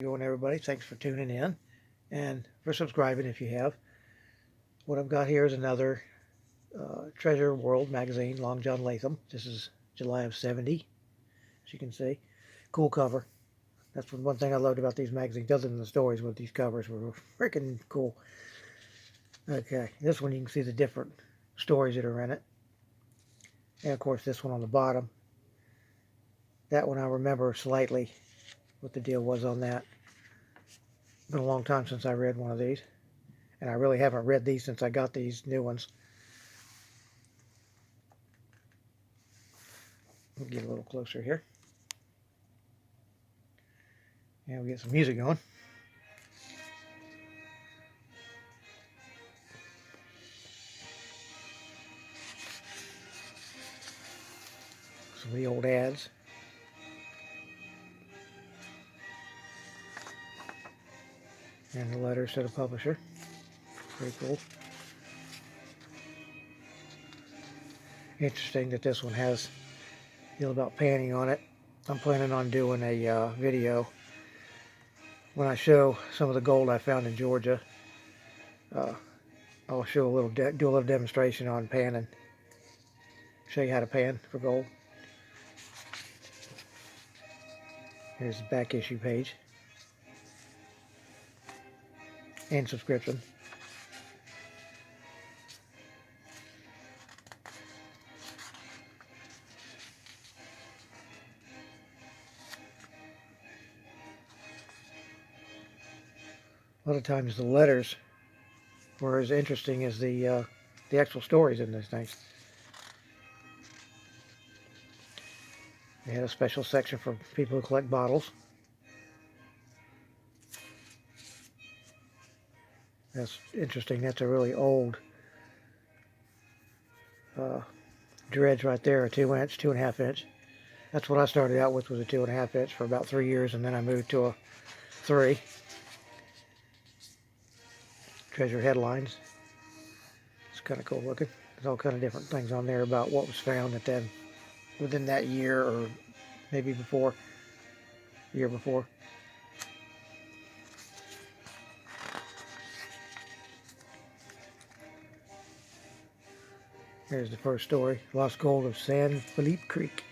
Going, everybody. Thanks for tuning in and for subscribing if you have. What I've got here is another Treasure World magazine, Long John Latham. This is July of 70, as you can see. Cool cover. That's one thing I loved about these magazines, other than the stories, with these covers were freaking cool. Okay, this one you can see the different stories that are in it. And of course, this one on the bottom. That one I remember slightly what the deal was on that. Been a long time since I read one of these. And I really haven't read these since I got these new ones. We'll get a little closer here. And we'll get some music going. Some of the old ads. And the letters to the publisher. Pretty cool. Interesting that this one has a deal about panning on it. I'm planning on doing a video when I show some of the gold I found in Georgia. I'll show a little, do a little demonstration on panning. Show you how to pan for gold. Here's the back issue page. And subscription. A lot of times the letters were as interesting as the actual stories in these things. They had a special section for people who collect bottles. That's interesting. That's a really old dredge right there, a 2-inch, 2.5-inch. That's what I started out with, was a 2.5-inch for about 3 years, and then I moved to a 3. Treasure headlines. It's kind of cool looking. There's all kind of different things on there about what was found at then within that year, or maybe before, the year before. Here's the first story. Lost gold of San Felipe Creek.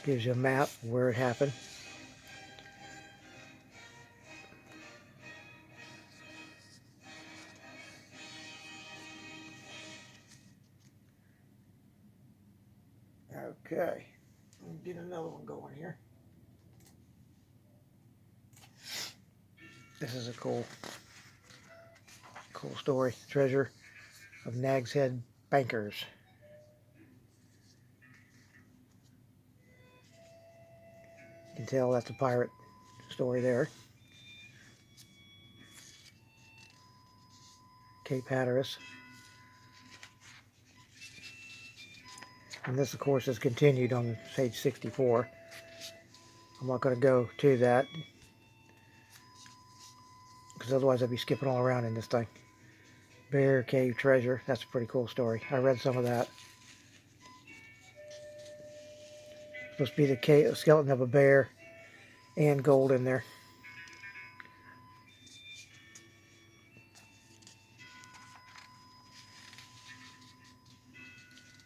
Gives you a map where it happened. Okay, let me get another one going here. This is a cool story. Treasure of Nag's Head Bankers. You can tell that's a pirate story there. Cape Hatteras. And this, of course, is continued on page 64. I'm not going to go to that, because otherwise I'd be skipping all around in this thing. Bear Cave Treasure. That's a pretty cool story. I read some of that. Supposed to be the skeleton of a bear and gold in there.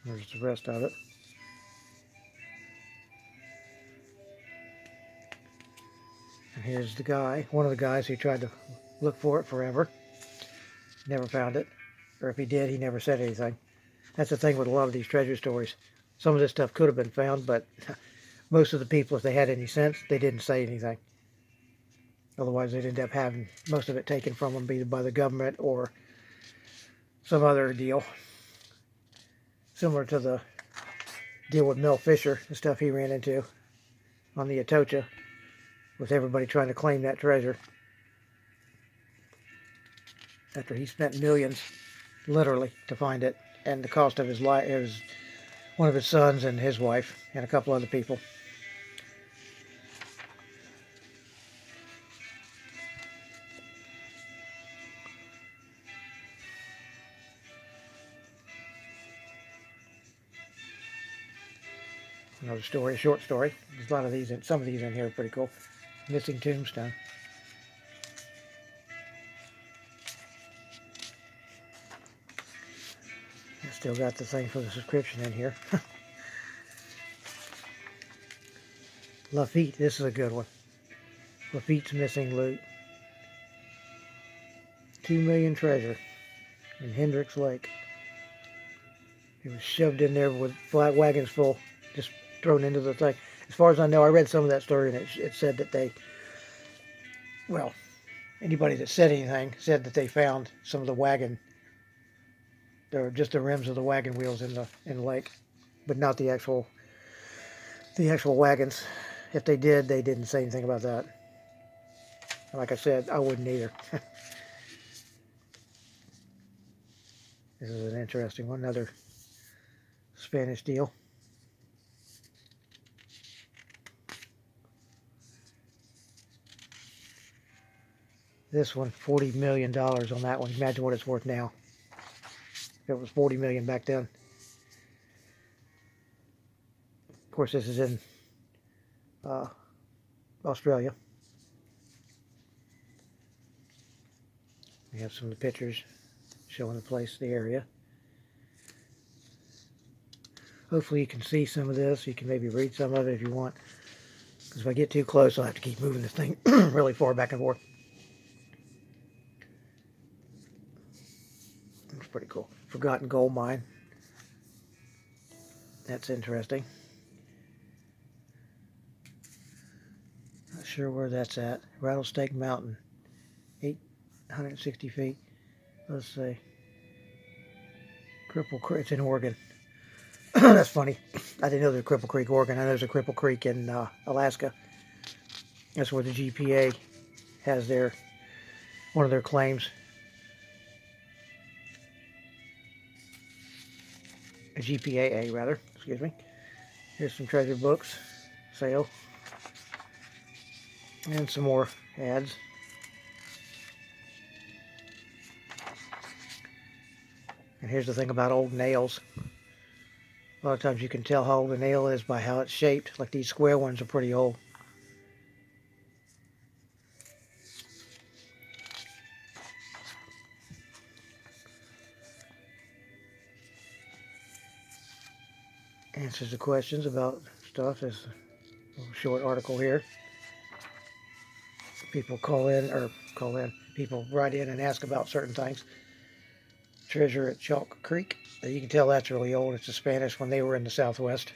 There's the rest of it. And here's the guy, one of the guys who tried to look for it forever. Never found it. Or if he did, he never said anything. That's the thing with a lot of these treasure stories. Some of this stuff could have been found, but most of the people, if they had any sense, they didn't say anything. Otherwise, they'd end up having most of it taken from them, either by the government or some other deal. Similar to the deal with Mel Fisher, the stuff he ran into on the Atocha, with everybody trying to claim that treasure. After he spent millions, literally, to find it, and the cost of his life, it was one of his sons and his wife, and a couple other people. Another story, a short story. There's a lot of these, some of these in here are pretty cool. Missing tombstone. I still got the thing for the subscription in here. Lafitte, this is a good one. Lafitte's missing loot. 2 million treasure in Hendricks Lake. It was shoved in there with flat wagons full, just thrown into the thing. As far as I know, I read some of that story, and it said that they, well, anybody that said anything said that they found some of the wagon, or just the rims of the wagon wheels in the lake, but not the actual wagons. If they did, they didn't say anything about that. Like I said, I wouldn't either. This is an interesting one, another Spanish deal. This one, $40 million on that one. Imagine what it's worth now. It was $40 million back then. Of course, this is in Australia. We have some of the pictures showing the place, the area. Hopefully you can see some of this. You can maybe read some of it if you want. Because if I get too close, I'll have to keep moving this thing really far back and forth. It's pretty cool. Forgotten gold mine. That's interesting. Not sure where that's at. Rattlesnake Mountain. 860 feet. Let's see. Cripple Creek. It's in Oregon. That's funny. I didn't know there's a Cripple Creek, Oregon. I know there's a Cripple Creek in Alaska. That's where the GPA has one of their claims. A GPAA, rather. Excuse me. Here's some treasure books. Sale. And some more ads. And here's the thing about old nails. A lot of times you can tell how old a nail is by how it's shaped. Like these square ones are pretty old. Answers the questions about stuff. There's a little short article here. People people write in and ask about certain things. Treasure at Chalk Creek. You can tell that's really old. It's the Spanish when they were in the Southwest.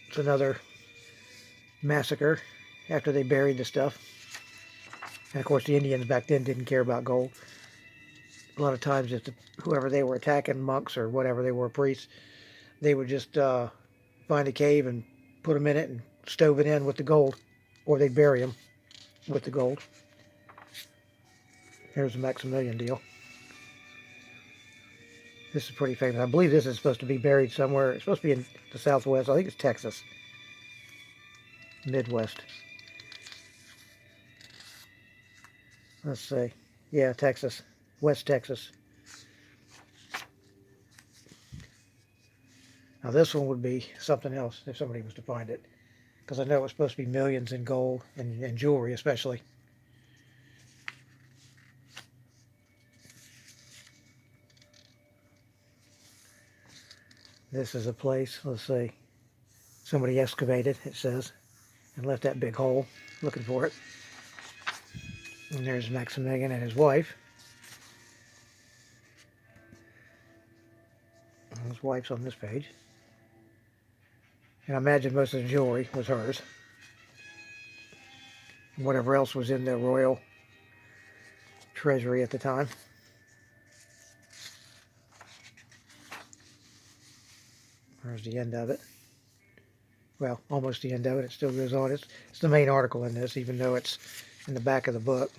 It's another massacre after they buried the stuff. And of course the Indians back then didn't care about gold. A lot of times whoever they were attacking, monks or whatever they were, priests, they would just find a cave and put them in it and stove it in with the gold. Or they'd bury them with the gold. Here's the Maximilian deal. This is pretty famous. I believe this is supposed to be buried somewhere. It's supposed to be in the Southwest. I think it's Texas. Midwest. Let's see. Yeah, Texas. West Texas. Now this one would be something else if somebody was to find it. Because I know it's supposed to be millions in gold and jewelry especially. This is a place, let's see, somebody excavated, it says, and left that big hole looking for it. And there's Maximilian and his wife. And his wife's on this page. And I imagine most of the jewelry was hers. And whatever else was in the royal treasury at the time. There's the end of it. Well, almost the end of it. It still goes on. It's the main article in this, even though it's in the back of the book.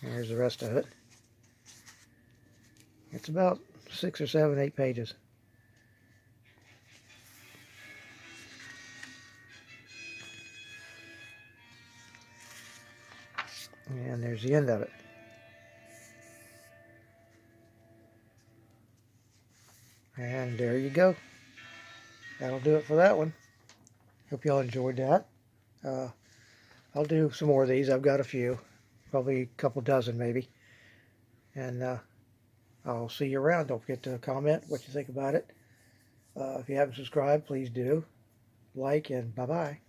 And here's the rest of it. It's about 6 or 7, 8 pages. And there's the end of it. And there you go. That'll do it for that one. Hope y'all enjoyed that. Uh, I'll do some more of these. I've got a few, probably a couple dozen maybe. And I'll see you around. Don't forget to comment what you think about it. If you haven't subscribed, please do. Like, and bye-bye.